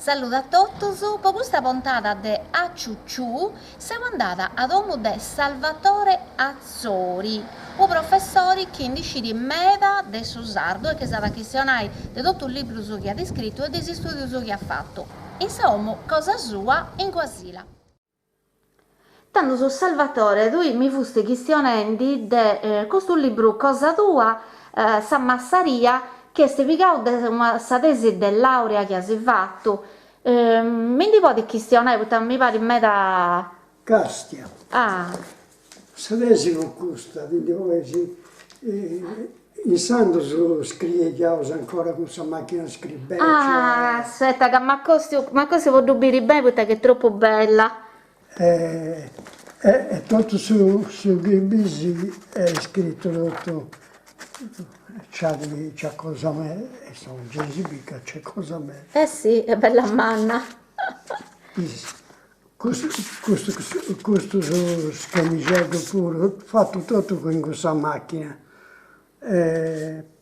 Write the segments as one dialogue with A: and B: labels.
A: Saluto a tutti, per questa puntata di Acciucciù siamo andati a domo di Salvatore Azzori, un professore che indice di meda del suo sardo e che sarà questionare di tutto il libro su che ha scritto e degli studi su che ha fatto. Insomma, cosa sua in Guasila. Tanto su Salvatore, tu mi fusti chiestionando di questo libro Cosa tua, San Massaria, che è spiegato una tesi di laurea che hai fatto. Mi puoi chiestionare, perché mi pare me da...
B: Castia.
A: Ah,
B: Sadesi con custa, quindi poi in Sandoso scrive chiausa ancora con sua macchina scribeccia.
A: aspetta, che ma cosa vuoi dubire bene perché è troppo bella.
B: E tutto su Gribisi è scritto tutto, c'ha cosa me, e sono Gesibica, c'è cosa me.
A: Eh sì, è bella manna.
B: Questo scamigello pure, fatto tutto con questa macchina.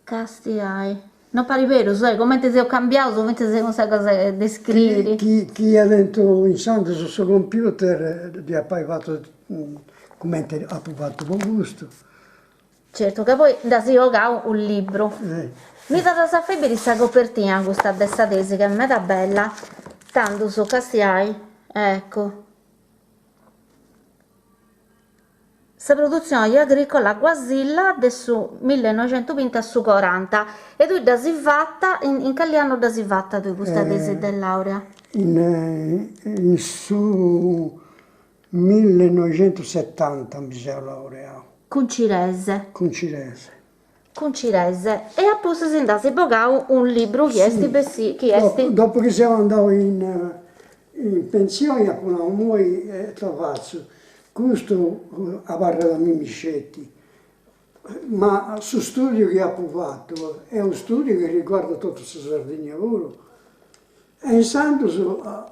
A: Casti hai. Non pare vero, sai, come ti sei cambiato, come ti sei questa cosa descrivere.
B: Chi è dentro in Santo sul suo computer gli ha poi fatto come ha fatto con gusto.
A: Certo, che poi da si gioca un libro.
B: Eh,
A: Mi dà da sapere questa copertina, questa dessa tesi, che a me da bella. Tanto so castiai. Ecco. Questa produzione agricola Guasilla del su 1920 a su 40 e tu da si fatta, in che anno da si fatta tu questa tesi di laurea?
B: in su 1970 mi sono laureato,
A: Con Cirese.
B: con Cirese.
A: Con Cirese. E appunto si andava a pagare un libro chiesti per sì, chiesti.
B: Dopo che siamo andati in pensione, abbiamo noi trovato questo a barra da Mimicetti, ma su studio che ha fatto è un studio che riguarda tutta questa Sardegna pure. E in Santos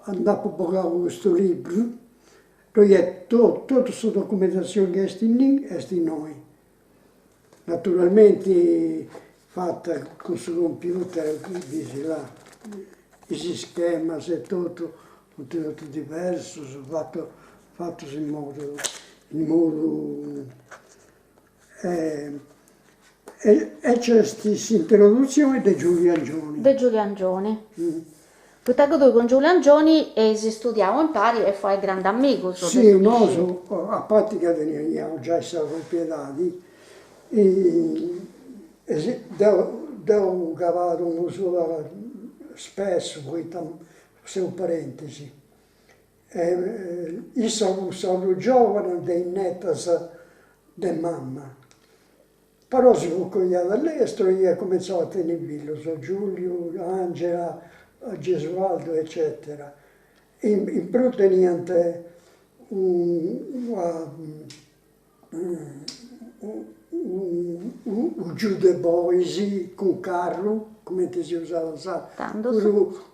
B: andavo a pagare questo libro, dove tutta questa documentazione che è in noi. Naturalmente fatta con il computer, dici là, i schemi e tutto, tutto diverso, fatto in modo e c'è questa introduzione di Giuliangioni.
A: De Giuliangioni. Perché tu con Giuliangioni si studiamo in pari e fai grande amico.
B: Sì, noi, a parte che teniamo già siamo proprietari, e devo cavare un solo spesso, poi siamo parentesi. Io sono giovane dei netas di mamma, però si fu cogliato all'estero e io ho cominciato a tenere figlio, so Giulio, Angela, Gesualdo, eccetera. In più teniente un giù de Boisi con carro, come si usava, sa?
A: Tanto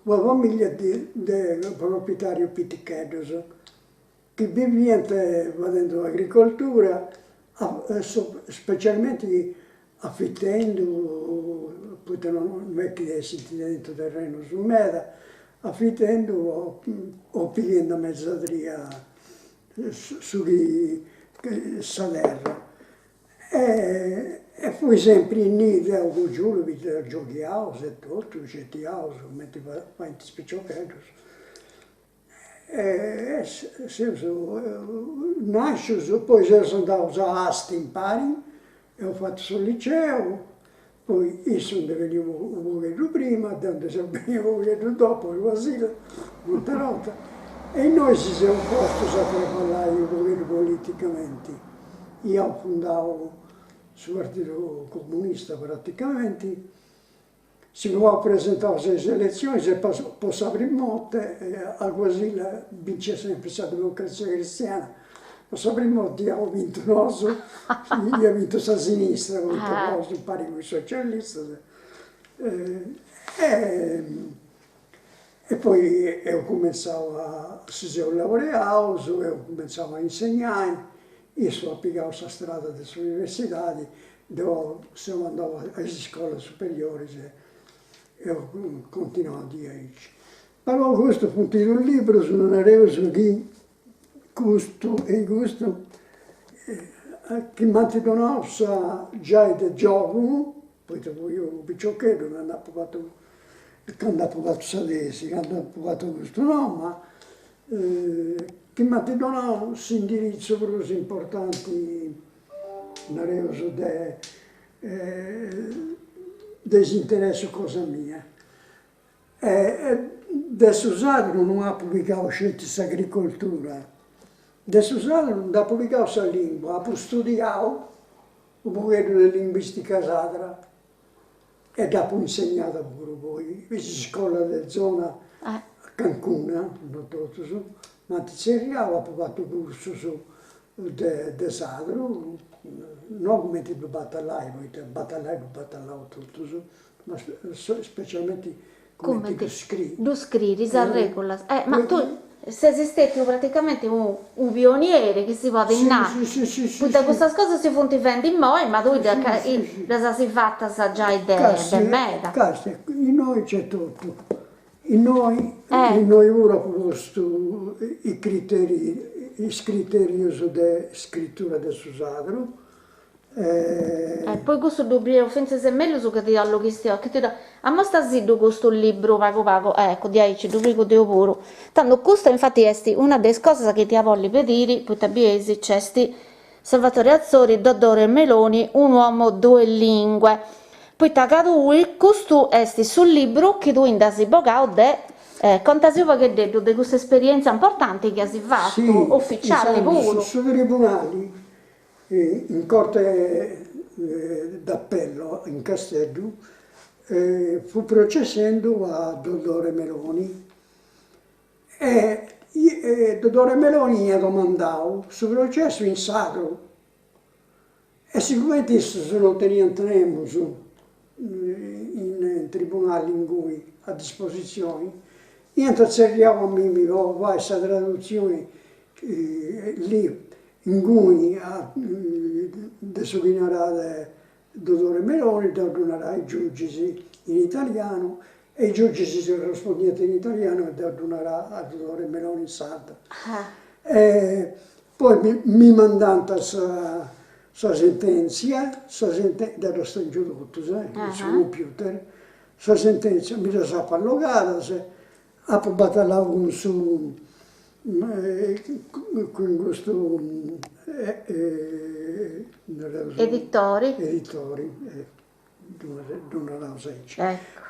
B: Una famiglia di proprietario piticcheros che vivevano facendo agricoltura, specialmente affittando, potevano mettere dentro terreno su meda, affittando o pigliando mezzadria su Salerno. E poi sempre in Nida, con Giulio, giochiamo e tutto, giochiamo, mentre vai in spicciocchetti. Nasce, poi sono andato a Asti in Pari, e ho fatto sul liceo, poi io sono venuto un pochettino prima, tanto sono venuto un pochettino dopo, il Vasile, Monterotta, e noi ci siamo posti a parlare un pochettino politicamente. Io ho fondato il Partito Comunista praticamente, si può presentare alle elezioni, se posso aprire molte, al Guasile vince sempre la democrazia cristiana. Posso aprire molte, io ho vinto nostro, io ho vinto la sinistra, ho vinto nostro, pari con i socialisti. E poi ho cominciato si sono laureato, ho cominciato a insegnare, io sono applicato sulla strada delle università, dove siamo andati alle scuole superiori e ho continuato a dirci. Però questo punto un libro non era di gusto e gusto che mi ha donato già da giovane, poi io un picciochetto non ho provato, quando ho provato sadesi, quando ho provato questo no, ma che mi ha donato indirizzo così importanti, non era disinteresse cosa mia. Adesso Sadro non ha pubblicato scienze agricoltura, adesso Sadro non ha pubblicato la lingua, ha studiato un pochettino di linguistica sadra e dopo insegnato pure poi, in scuola della zona a Cancun, non tutto su, ma ti seriava, ha fatto corso su de Sadro, non come ti battallai, battallavo tutto su, ma specialmente come ti scrivi.
A: Tu scrivi, a regola. Ma tu sei stato praticamente un pioniere che si può innare.
B: Sì.
A: Da queste cose si fanno in noi, ma tu le si fatta già idee, ben meda.
B: In noi c'è tutto. In noi ora proposto i criteri di scrittura del Susadro.
A: Poi questo dobbiamo offense se meglio su che ti dallo che ti da a mo sta zitto questo libro pago ecco di ci duplico di pure tanto questo infatti è una delle cose che ti voglio vedere poi tabiesi c'è Salvatore Azzori Dottore Meloni un uomo due lingue poi lui questo è sul libro che tu indasi bogao de contasio che detto di questa esperienza importante che si fatto
B: sì,
A: ufficiali pure
B: sui tribunali in corte d'appello in Castello fu processando a Dottore Meloni e Dottore Meloni gli ha domandato sul processo in sacro e sicuramente se lo teniamo in tribunali in cui a disposizione niente cerchiamo a me mi va questa traduzione lì in cui desognerà Dottore Meloni, donerà ai giudici in italiano e i giudici si rispondono in italiano e donerà a Dottore Meloni in sardo. Poi mi mandante la sentenza dello stagionato sul computer, la sentenza mi la sa allogata, ha battagliato su con questo
A: editori
B: d'una rausaci
A: ecco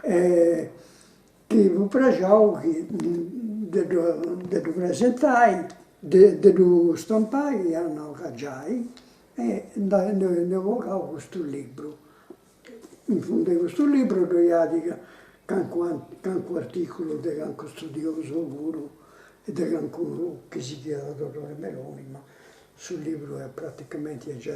B: che vi piaceva che devo presentare devo stampare hanno caggiai e ne ho questo libro in fondo di questo libro dove ha canco articolo di canco studioso pure e di canco che si chiama Dottore Meloni ma sul libro è praticamente già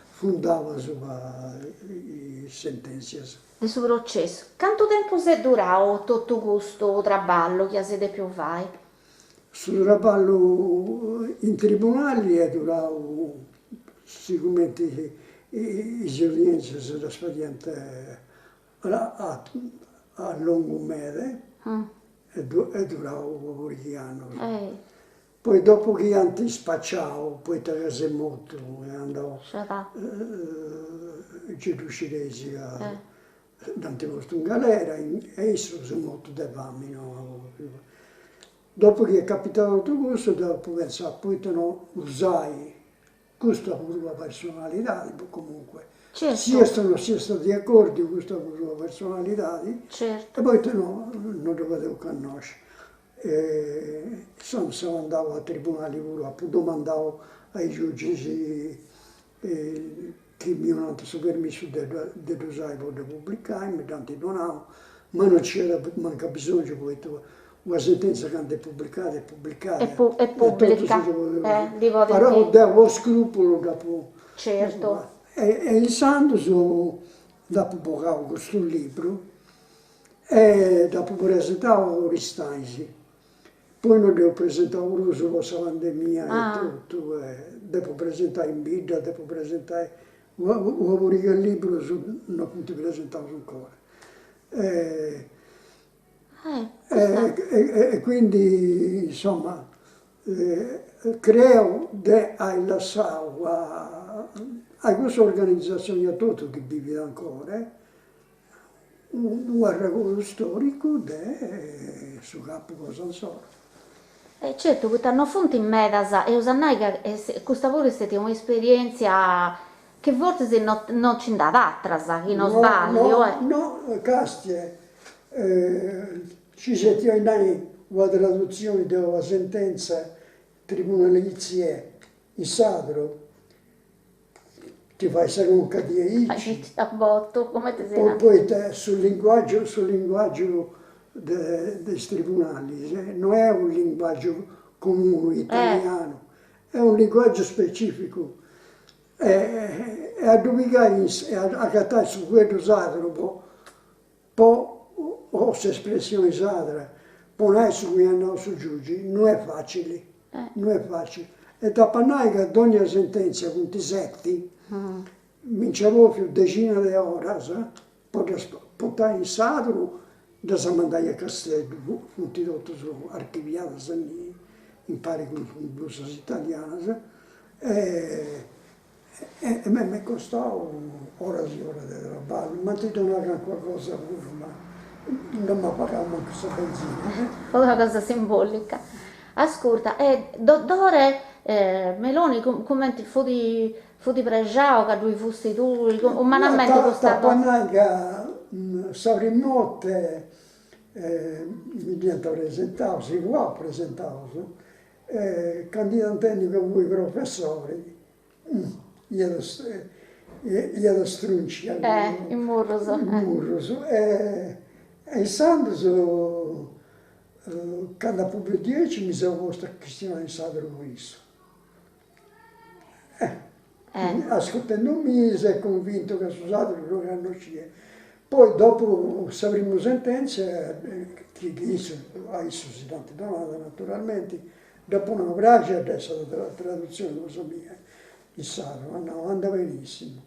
B: fundava sulle sentenze.
A: il suo processo quanto tempo si è durato tutto questo traballo che siete più vai?
B: Sul traballo in tribunali è durato sicuramente le udienze sono state a lungo mese è durato qualche anno. Poi dopo che hanno spacciato, poi si è morto e andò Gesù Cinesi Dante posto in galera e esso si è morto da fame. Dopo che è capitato tutto questo, dopo pensare, poi non usai questa pure personalità, comunque.
A: Certo.
B: Si sono di accordo con questa pure personalità,
A: certo.
B: e poi non dovevo conoscere. Se andavo a tribunali pure, domandavo ai giudici che mi hanno dato permesso di usare per pubblicare, mi tanti donavo, ma non c'era manca bisogno, poi una sentenza che è pubblicata è pubblicata.
A: È pubblica,
B: però devo scrupolo dopo.
A: Certo.
B: E il santo, dopo poco questo libro, e dopo presentavo Ristanzi. Poi non devo presentare uno sulla pandemia e tutto, dopo presentare in Bibbia, dopo presentare un libro, non potevo presentare ancora. E quindi, insomma, creo de hai lasciato a questa organizzazione a tutto che vive ancora, un racconto storico de su capo cosa so.
A: Certo, perché hanno fatto in Medasa e usannai che questa pure è stata un'esperienza che forse se non ci andate altra, che non sbaglio,
B: No, Castie, ci settimanai la traduzione della sentenza tribunalizia in Sadro, ti fai seconda di Aici,
A: a botto, come ti sei
B: poi sul linguaggio dei tribunali, non è un linguaggio comune italiano, è un linguaggio specifico. E a dubitare a cattare su quello sadro, poi ho espressioni sadra, poi non è su cui andare su giudice, non è facile, non è facile. E da pannare che ad ogni sentenza con ti setti, mincevo più decine di ore, poi portare in sadro, da mandare a Castello, tutti tutto su archiviato, impari con blusa italiana, e a me mi costò ore e ore di lavoro, ma ti donavano qualcosa pure, ma non mi pagavano questa benzina.
A: una cosa simbolica. Ascolta, dove Meloni, come ti fu di pregiao che lui fossi tu, umanamente questa cosa?
B: Tapananga, Savrimotte, mi diventa presentato, si può presentato, candidatendo con voi professori, glielo strunci
A: In Murroso.
B: e stando quando a pubblico 10 mi sono posto a Cristiano in Sadro questo. Ascoltando un mese, convinto che su Sadro lo hanno scelto. Poi dopo sapremo sentenza, che ha si tante domande naturalmente, dopo una brace adesso la traduzione lo so mia, il Sadro, andava benissimo,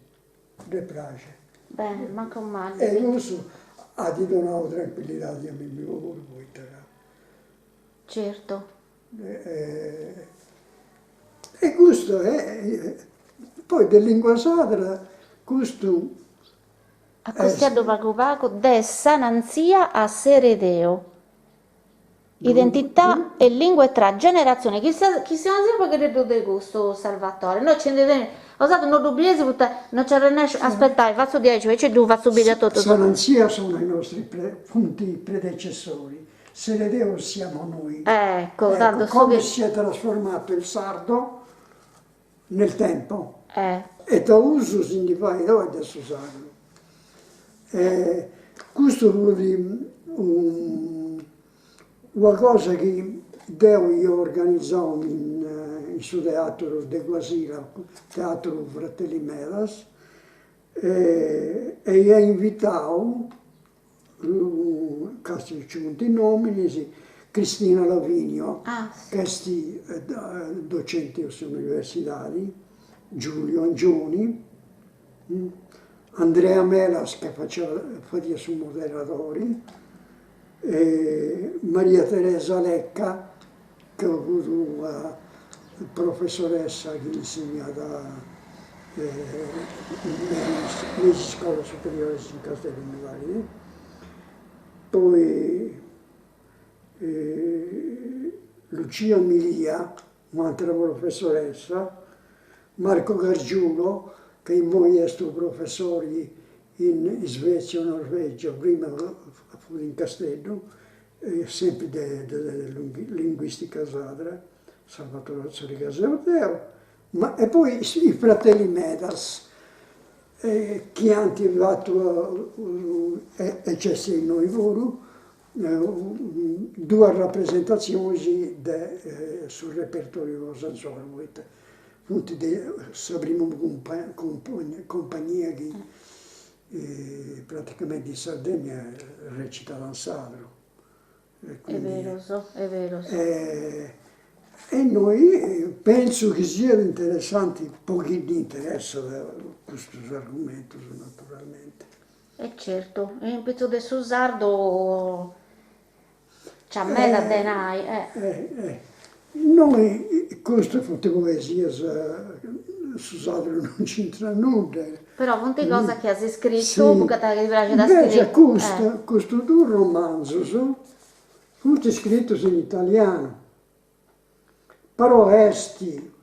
B: le brace.
A: Bene, manca un male.
B: E lo so, ha di donato tranquillità di amici voi.
A: Certo.
B: E questo è, poi di lingua sadra, questo
A: Accostiato Paco Paco, de Sananzia a Seredeo. Identità e lingue tra generazioni. Chi siamo sempre credo di questo Salvatore. Noi ci andiamo, ho usato un dubbioso perché non ci riesco a aspettare, faccio 10, invece tu faccio subito tutto.
B: Sananzia sono i nostri punti predecessori, Seredeo siamo noi.
A: Ecco, tanto so
B: come
A: che...
B: si è trasformato il sardo nel tempo. E Tausu significa io adesso sardo. Questo vuol dire una cosa che devo io organizzare in suo teatro de Guasira, teatro Fratelli Medas, e io ho invitato, casi ci nomini, Cristina Lavinio, che è docente universitari, Giulio Angioni, Andrea Melas che faceva su moderatori, Maria Teresa Lecca che ho avuto una professoressa che insegnava nelle scuole superiori in Castellino, poi Lucia Milia, un'altra professoressa, Marco Gargiulo, che in moglie è stato professore in Svezia e Norvegia, prima fu in Castello, sempre di linguistica sadra, Salvatore Azzorica Zeuteo, e poi i fratelli Medas, che hanno fatto eccesso in noi volo, due rappresentazioni sul repertorio Zanzoro. Avremo compagnia che praticamente in Sardegna recitava in Sadro.
A: È vero, è vero.
B: E noi penso che sia interessante, pochi di interesse questo argomento naturalmente.
A: E certo, in pezzo del Susardo C'ha me da denai,
B: Noi, questo fotte poesia, su Sadro non c'entra nulla.
A: Però molte cose che hai scritto,
B: Sì.
A: perché ti piace da
B: Invece
A: scrivere.
B: questo due romanzo fu scritto in italiano, però esti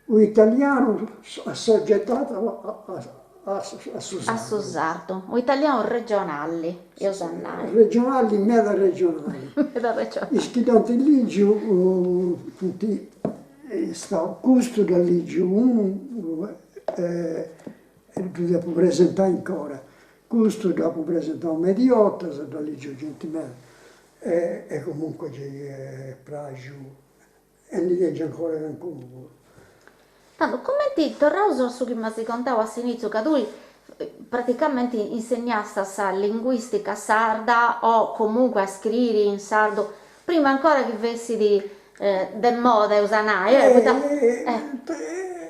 B: un italiano assoggettato a
A: A
B: Susanna.
A: Susardo, o italiano regionali, io sannai.
B: Regionali, meda regionali.
A: Da regionali.
B: Iscritti lì giù, tutti, sta questo da lì giù, tu devo presentare ancora. Questo dopo presentare un mediota, se da lì giù gentilmente. E comunque c'è Pragiu, e lì legge ancora qualcuno.
A: Tanto, come ti tornavo su che mi si contava all'inizio, che tu praticamente insegnasti a linguistica sarda o comunque a scrivere in sardo, prima ancora che avessi del moda usanai.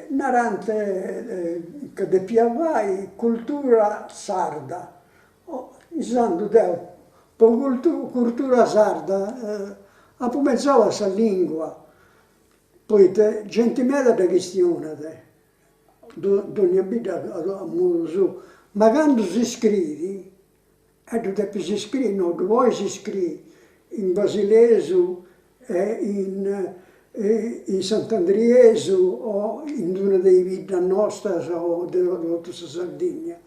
B: Narante che de piavai cultura sarda, usando del po cultura sarda, a pomezzola sa lingua, poi te gentimeda da questione te, dogna vita a muso, ma quando si scrivi, tu devi si scrivi, non vuoi si scrivi in basilese, in Sant'Andriese o in una dei vita nostra o della Sardegna.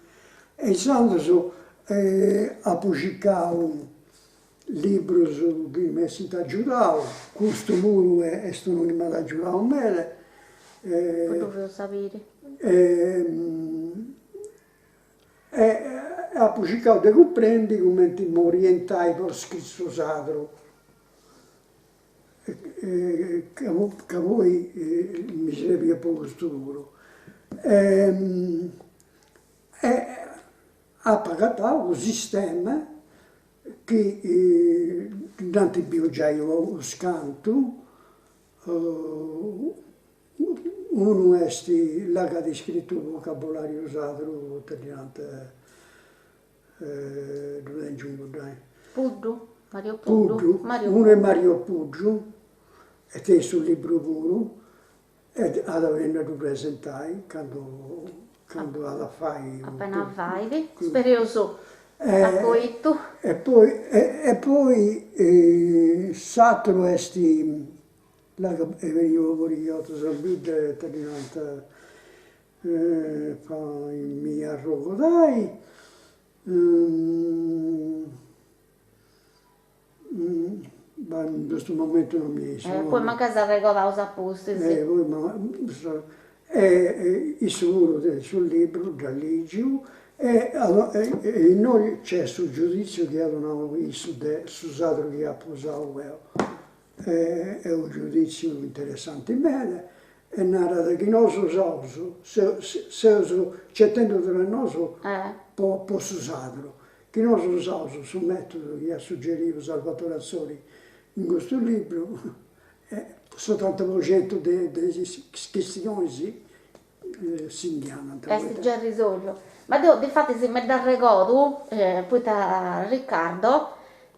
B: E sanno ha pubblicato libri che mi sono aiutato, questo muro è stato che mi ha aiutato me.
A: Poi dovevo sapere.
B: Ha pubblicato dei comprendi come mi orientai per scritto sadro. Che voi mi serve per questo lavoro. Ha pagato un sistema che tanto più già io scanto, uno è la che ha scritto il vocabolario usato italiano, dove è giunto dai.
A: Puddu, Mario Puddu.
B: Puddu, uno è Mario Puddu, e te sul libro puro, e ad venire presentai quando alla fai.
A: Appena vai, spero a coito.
B: E poi Satro esti, la che venivo pure io, salvita italiana, poi mi arrogodai, ma in questo momento non mi sono.
A: Poi magari si arregola usa posti, sì.
B: Il suo sul libro da lì giù, e noi c'è sul giudizio che hanno visto su Sadro che ha posato, è un giudizio interessante bene, e narra che non so usato, se c'è tempo tra noi posso usarlo, che non so usato sul metodo che ha suggerito Salvatore Azzori in questo libro, soltanto progetto delle questioni si indiano.
A: Si già risolto. Ma devo, infatti, se mi dà ricordo, poi da Riccardo,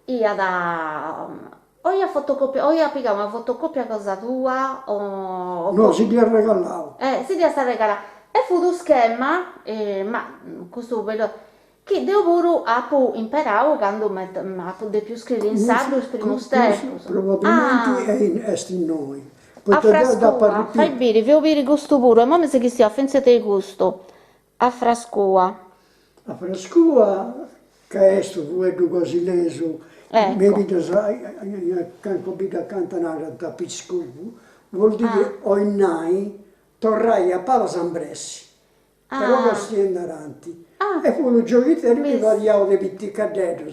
A: io da. O io fotocopia, o io applico una fotocopia cosa tua, o.
B: No, si dia regalato.
A: Si dia sta regala. E fu lo schema, ma questo veloce. Che devo pure imparare quando mi più scrivere in sardo il primo step.
B: Probabilmente è in noi.
A: A frascua, fai bene, devo bere gusto pure, ma mi sa che sia offensiva di gusto. A frascua.
B: A frascua, che è questo vuoto basileso, mi vita canco vita cantanare da piscovo, vuol dire oinai, torrai a pala Sambressi, però che stiano avanti. E fu un giochino che variavo di piccadetto.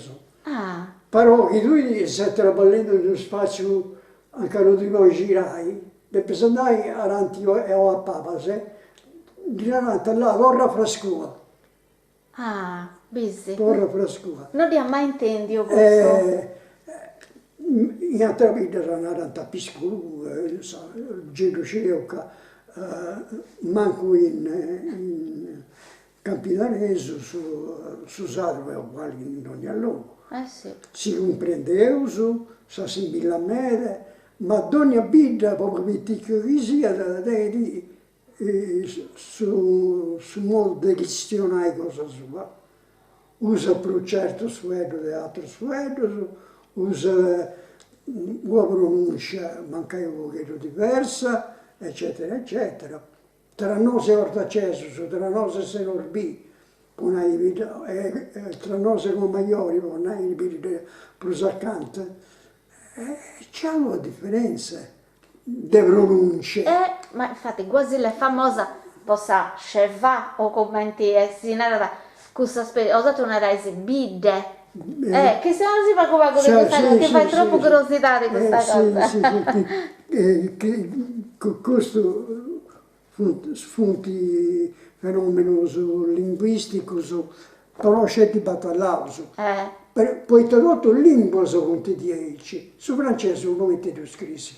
B: Però che tu stai lavorando in uno spazio anche lo dico girai, perché se andai avanti e ho a Papase, girante là, torra frascua.
A: Bisi.
B: Torra frascua.
A: Non ti mai intendi io questo.
B: In altra vita sono andato a Pisculu, giro circa, manco in Campidanese, su Sadro, uguali in ogni luogo.
A: sì.
B: Si comprendeuso, s'assimila mele, ma d'ogni bidda, proprio piticchio che sia, su modo di gestionare cosa sua. Usa per un certo suedo di altro suedo, usa una pronuncia magari un pochino diversa, eccetera, eccetera. Tra noi ortacesus, tra noi senorbi, tra noi come maiori, con i di prosacante, c'è una differenza di pronunce.
A: Ma infatti quasi le famosa possa sceva o commenti e si narra questa specie, ho dato una resi bidde. Che se non si fa come questa cosa, che fai troppo curiosità di questa cosa.
B: Questo spunti fenomeno linguistico, però c'è di battallauso. Poi tradotto lingua con ti dieci, su francese come ti scrisi.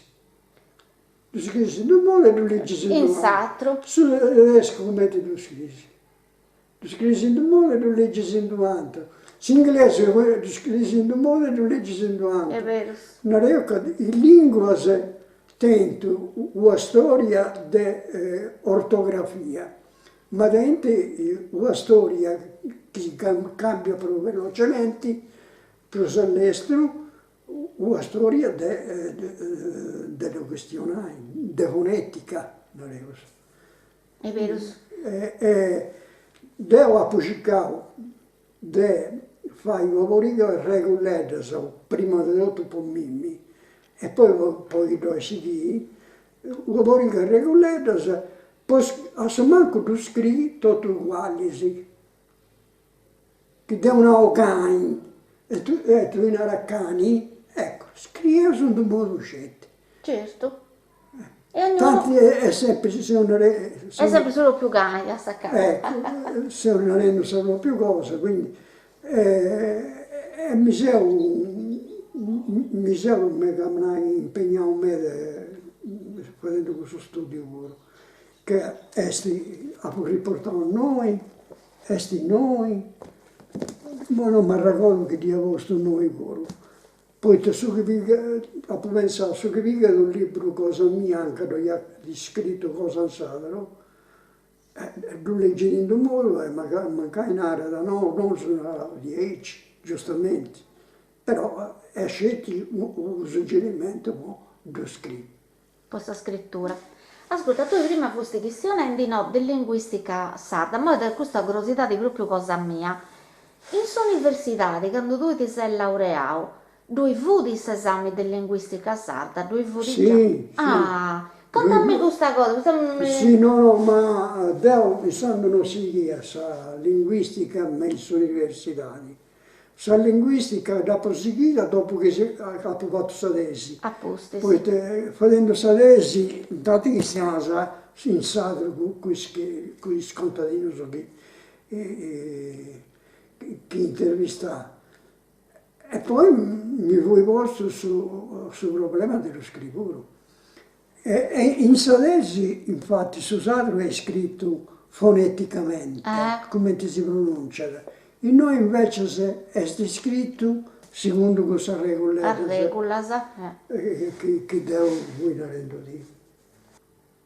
B: Tu scrisi in un modo e tu leggi in un altro. Su tedesco come ti scrisi. Tu scrisi in un modo e tu leggi in un altro. In inglese tu scrisi in un modo e tu leggi in un altro.
A: È vero.
B: Non è che in lingua tento una storia di ortografia, ma dentro una storia che cambia proprio velocemente, più all'estero, una storia della questione, di fonetica, non è così.
A: È vero.
B: Devo appubblicare, di fare i lavori regolari, prima di tutto per Mimmi, e poi devo seguire, i lavori regolari, poi a manco tu scrivi tutto uguale, che devono cani, e tu in cani, ecco, scrivi su un modo scelto.
A: Certo. E ognuno...
B: Tanti è sempre,
A: è sempre solo più cani a staccare.
B: Ecco, se non è solo più cose, quindi mi sono impegnato facendo questo studio pure, che esti a riportare noi, esti noi, ma non mi ricordo che di agosto noi pure. Poi ho pensato su che viga un libro cosa mia, anche dove ha scritto cosa sadro, lo leggi in un modo e magari in area da no, non sono 10, giustamente, però è scelto un suggerimento di scrivere.
A: Questa scrittura. Ascolta, tu prima questa questione di linguistica sarda, ma da questa curiosità di proprio cosa mia. In sua università, quando tu ti sei laureato, due vudi esami di linguistica sarda, due vudi
B: sì,
A: Ah, contami questa cosa.
B: Sì, no, ma devo pensando non si sa linguistica messo università. Sa linguistica da proseguita dopo che ha fatto sadesi.
A: A posto,
B: poi facendo sadesi, intanto che siamo in sadro con i scontadini che intervista. E poi mi fui posto sul problema dello scrittura. E in sadesi, infatti, su sadro è scritto foneticamente, come si pronuncia. E noi invece è scritto secondo questa regola. Che devo guidare di.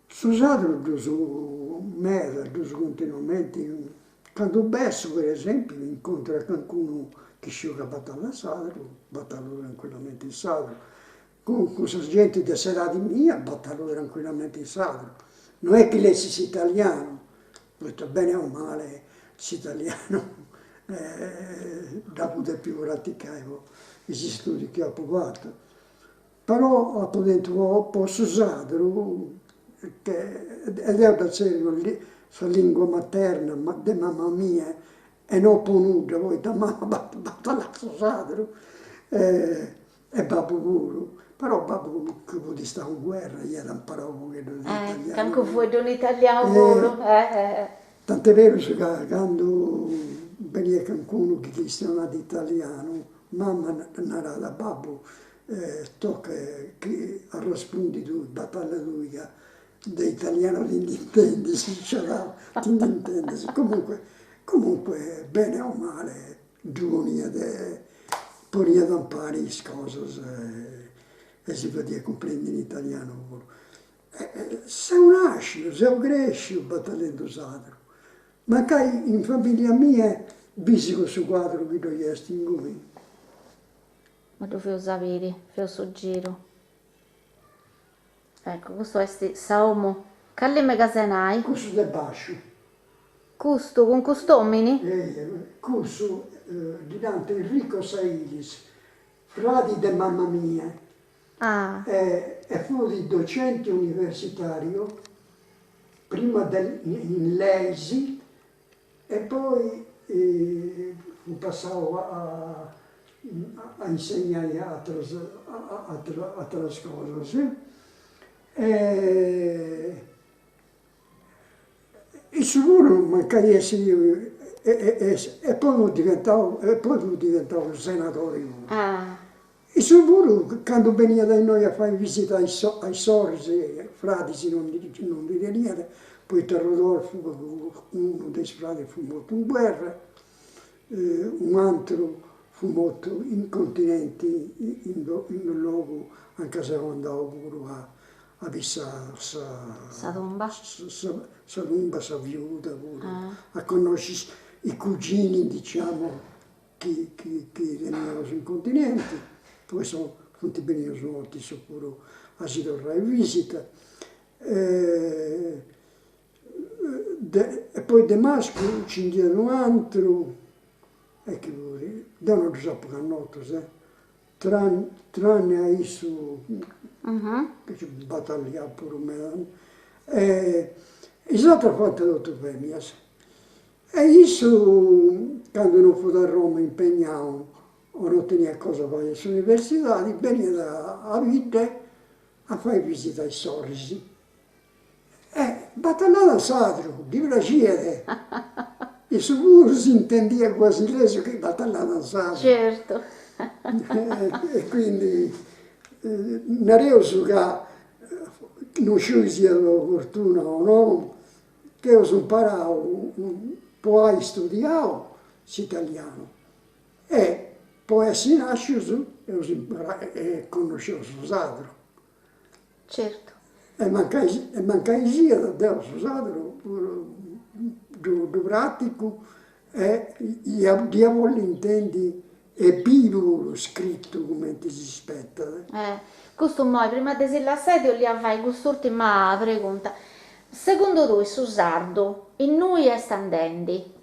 B: Su sadro, su me, continuamente. Quando Besso, per esempio, incontra qualcuno che sciuga battaglia sadro, battaglia tranquillamente in sadro. Con questa gente di serata mia, battaglia tranquillamente in sadro. Non è che lei sia italiano, detto bene o male, l'italiano da poter più praticare gli studi che ho provato. Però ho posso usare, ed è da serio, la lingua materna di mamma mia, e non ponuta, poi da mamma battaglia sadro, e babbo pure. Però babbo che vuole stare in guerra, gli era imparato un pochino di italiano.
A: Che anche voi di un italiano pure.
B: Tant'è vero che quando veniva qualcuno che cristiano di italiano, mamma narrava da babbo, tocca che rispondi tu, battaglia lui, da italiano ti intendi, si diceva, ti intendi. Comunque, bene o male, giovani ponia da impari cose e si poteva comprendere in italiano pure. Se nasce, se cresce, battendo satro. Ma che in famiglia mia, visto questo quadro che tu hai in come,
A: Ma tu fai sapere, fai il giro. Ecco, questo è Saomo. Che me casenai?
B: questo da basso,
A: Custo, con customini?
B: questo dinanzi Enrico Sailis, frati di mamma mia,
A: Ah,
B: e fu di docente universitario, prima in Leisi e poi fu passato a insegnare altre cose. Sì. E sicuro mancai essere e poi fu diventato senatore.
A: ah,
B: E sicuro quando veniva da noi a fare visita ai sorsi, frati non li niente, poi Rodolfo, uno dei frati fu morto in guerra, un altro fu morto in continente, in luogo, anche se andavo pure a vissare
A: sa tomba?
B: sa lumba, sa viuda pure,
A: Ah,
B: a conoscere i cugini, diciamo, che venivano sul continente, poi sono venivano morti sicuro a si tornare in visita. E poi Damasco ci diede un altro, e che vuoi, non lo so perché notte, tranne a isso, che ci battagliava pure me, e l'altra fatto tutto per me. E isso, quando non fu a Roma impegnato, o non tenia cosa per le università, veniva a vite a fare visita ai sorsi. Battallava satro, di piacere. E sicuro si intendia quasi leso che battallava satro.
A: certo.
B: E quindi nareo su che non so sia la fortuna o no, che ho imparato poi studiato l'italiano e poi essere nasciuto e conoscevo il satro.
A: Certo.
B: E mancai sia da satro do pratico e diavolo intendi e vivo scritto come ti si aspetta.
A: Questo mo, prima di l'assedio li avrai quest'ultima pregunta. Secondo tu, su sardo, in noi è standendi?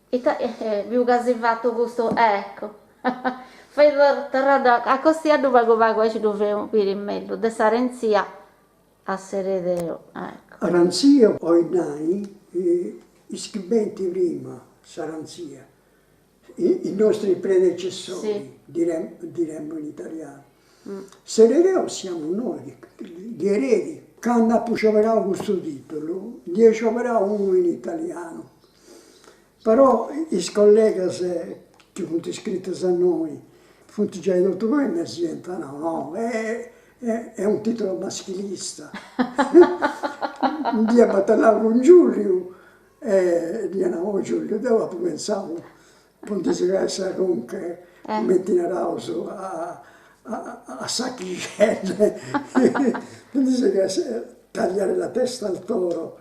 A: Più che si è fatto questo, ecco. Fai tornare a costi a dove pago ci dovremo per il meglio, de Sarenzia a Seredeo, ecco.
B: Aranzia poi nai, i scriventi prima, Saranzia, i nostri predecessori,
A: Sì.
B: diremmo in italiano. Seredeo siamo noi, gli eredi. Quando appucciaverà questo titolo, gli sciaverà uno in italiano. Però i colleghi che sono iscritti a noi, sono già detto come si diventano, no, è un titolo maschilista. Un dia parlavo con Giulio e gli andavo Giulio, dopo pensavo, appunto si essere comunque metti in rauso a sacchicelle, dice che tagliare la testa al toro.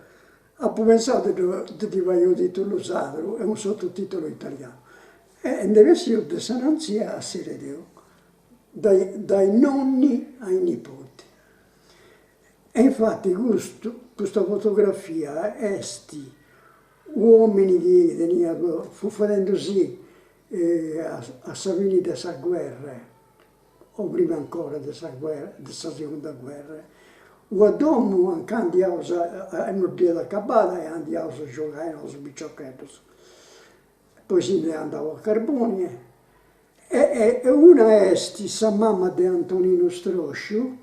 B: Ho pensato di voglio titolo satro, è un sottotitolo italiano. E deve essere di Sananzia a Siredeo, dai nonni ai nipoti. E infatti questa fotografia è sti uomini che venivano, fu facendo sì a Savini della guerra, o prima ancora della seconda guerra. O domo anche andiamo non dia acabata e andiamo a giocare con i bicciocchetti. Poi se ne andavo a Carbone. E una è sa mamma di Antonino Strosciu,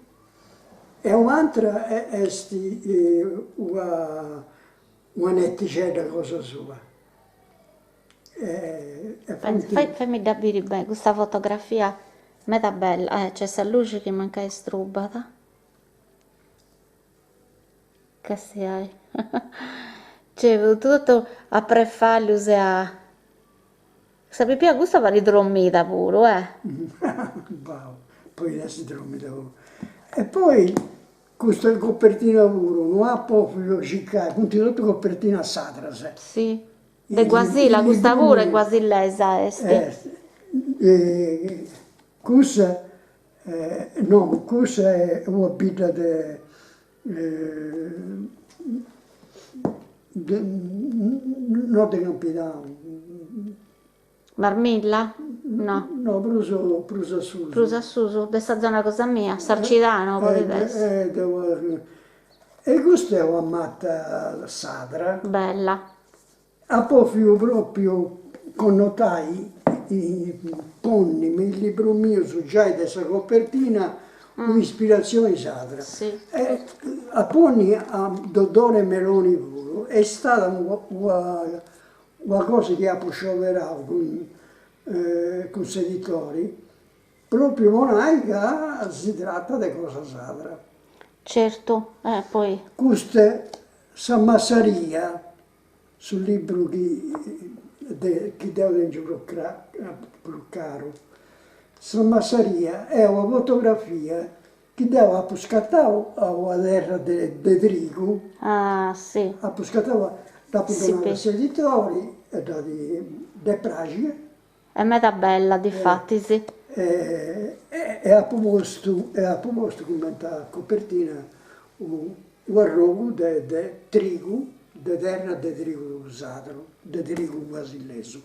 B: e un'altra è una netticella cosa sua.
A: Fammi capire bene, questa fotografia meta bella, c'è sta luce che manca è strubata. Che se hai? C'è tutto a prefare, a Sappi più a gusto per ridrommita pure,
B: Bravo, poi adesso te lo mettevo. E poi questa copertina pure, non ha proprio ciccare, continuamente copertina sadra, se.
A: Sì. De Guasila, questa pure è Guasillesa, esti.
B: Questa, no, questa è una vita non di Campidano,
A: Marmilla? No.
B: no, Prusa Suso.
A: Prusa Susu, de sta zona cosa mia, Sarcidano, potete essere.
B: E questa è una matta sadra,
A: Bella.
B: a proprio connotai i ponni, il libro mio su già questa copertina, un'ispirazione sadra.
A: Sì.
B: E a ponni a Dodone Meloni pure, è stata una cosa che ha scioperato con i editori, proprio monaica si tratta di cosa sadra.
A: Certo, poi.
B: Questa s'ammassaria sul libro che deve caro. S'ammassaria è una fotografia che deve scattare a terra di trigo,
A: Ah, sì.
B: ha scattato dopo
A: Sì,
B: donare agli editori e da di pratica.
A: È meta bella, difatti, sì.
B: E ha proposto come copertina un arrogo di trigo, di terra di trigo usato, di trigo basileso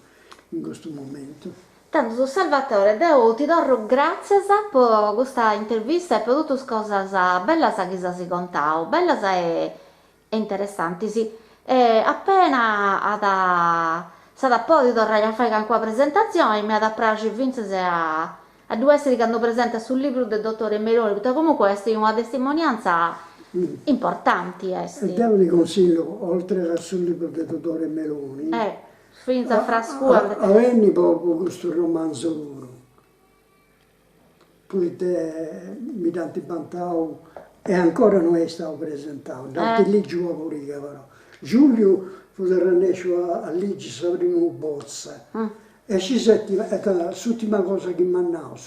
B: in questo momento.
A: Tanto su Salvatore, Deo ti do grazie per questa intervista e per tutte le cose belle che si contano, belle e interessanti, sì. E appena stata a po' di tornare a fare anche una presentazione, mi ha piaciuto vincere a due essere che hanno presente sul libro del dottore Meloni, perché comunque è una testimonianza importante.
B: E devo di consiglio, oltre al sul libro del dottore Meloni,
A: Finza a frascura.
B: avvenni proprio questo romanzo loro. Poi mi danno bantau e ancora non è stato presentato, tanti lì giù a Corica però. Giulio fu tornato a Ligi Sabrino Bozza e ci settima, è l'ultima cosa che mi hanno,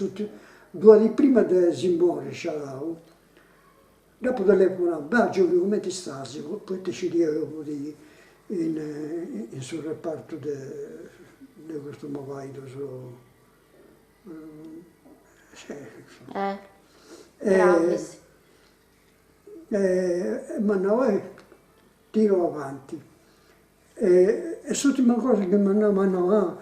B: 2 anni prima di Simbori c'avevo. Dopo telefonavo, beh Giulio come ti stai? Poi ti ci dico sul reparto di questo movaido.
A: Bravissimo.
B: Ma noi tiro avanti. E l'ultima cosa che mi hanno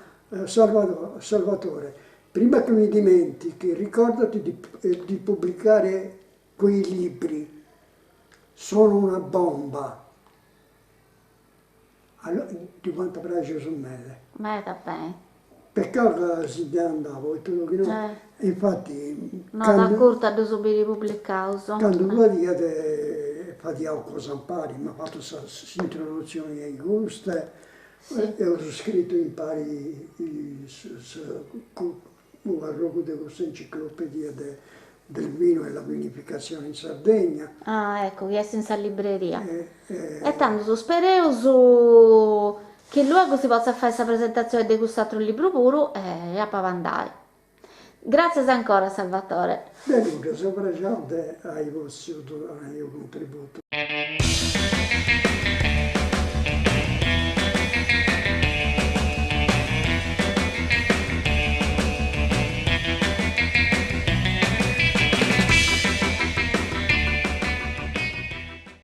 B: Salvatore, prima che mi dimentichi, ricordati di pubblicare quei libri, sono una bomba. Allora, di quanto piace su me.
A: Meta bene.
B: Peccato che si andavo, e tutto che no. Infatti,
A: No, da corta da subire pubblicato.
B: quando tu dite fatiamo cosa impari, mi ha fatto questa introduzione ai gusti, e ho scritto impari un arrogo di questa enciclopedia del vino e la vinificazione in Sardegna.
A: Ah, ecco, che è senza libreria.
B: E
A: tanto spero che luogo si possa fare questa presentazione di questo altro libro puro e a pavandare. Grazie ancora Salvatore.
B: Benvenuto, sopra già ai vostri contributi.